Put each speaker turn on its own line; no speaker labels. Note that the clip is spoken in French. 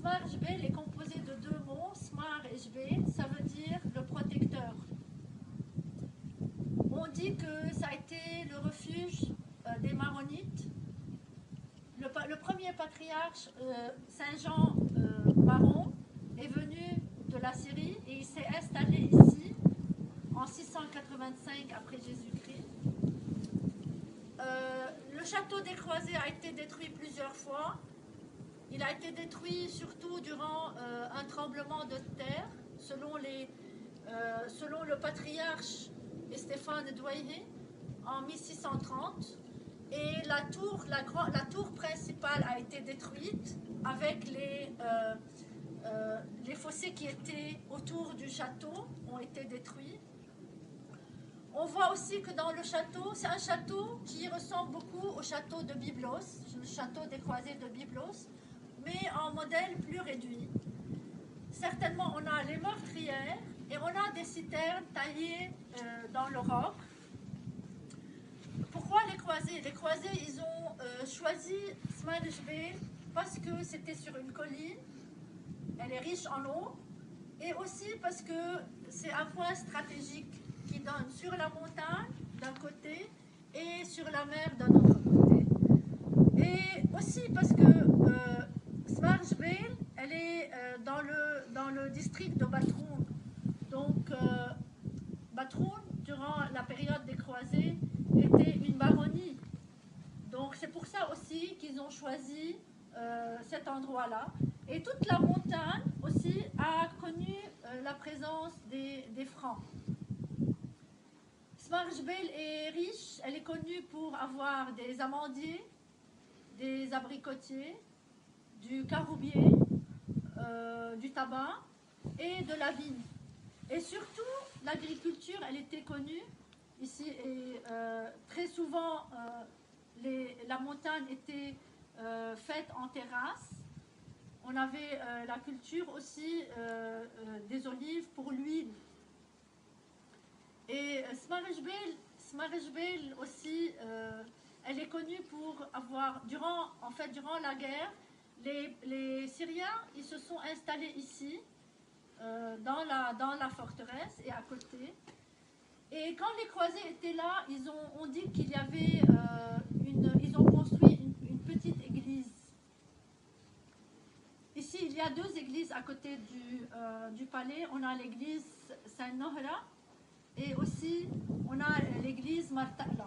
Smar Jbel est composé de deux mots, Smar et Jbel, ça veut dire le protecteur. On dit que ça a été le refuge des Maronites. Le premier patriarche, Saint Jean Maron, est venu de la Syrie et il s'est installé ici en 685 après Jésus-Christ. Le château des Croisés a été détruit plusieurs fois. Il a été détruit surtout durant un tremblement de terre, selon le patriarche Stéphane Douaihe, en 1630. Et la tour principale a été détruite avec les fossés qui étaient autour du château ont été détruits. On voit aussi que dans le château, c'est un château qui ressemble beaucoup au château de Byblos, le château des Croisés de Byblos, mais en modèle plus réduit. Certainement, on a les meurtrières et on a des citernes taillées dans le roc. Pourquoi les Croisés? Les Croisés, ils ont choisi Smar Jbel parce que c'était sur une colline, elle est riche en eau, et aussi parce que c'est un point stratégique qui donne sur la montagne d'un côté et sur la mer d'un autre côté. Et aussi parce que Smar Jbel, elle est dans le district de Batroun. Donc Batroun, durant la période des Croisés, était une baronnie. Donc c'est pour ça aussi qu'ils ont choisi cet endroit-là. Et toute la montagne aussi a connu la présence des Francs. Smar Jbel est riche, elle est connue pour avoir des amandiers, des abricotiers, du caroubier, du tabac et de la vigne. Et surtout, l'agriculture, elle était connue ici et très souvent la montagne était faite en terrasse. On avait la culture aussi des olives pour l'huile. Et Smar Jbel aussi, elle est connue pour avoir, durant la guerre, les Syriens, ils se sont installés ici, dans la forteresse et à côté. Et quand les Croisés étaient là, on dit qu'il y avait ils ont construit une petite église. Ici, il y a deux églises à côté du palais. On a l'église Saint-Nohra et aussi on a l'église Marta'la.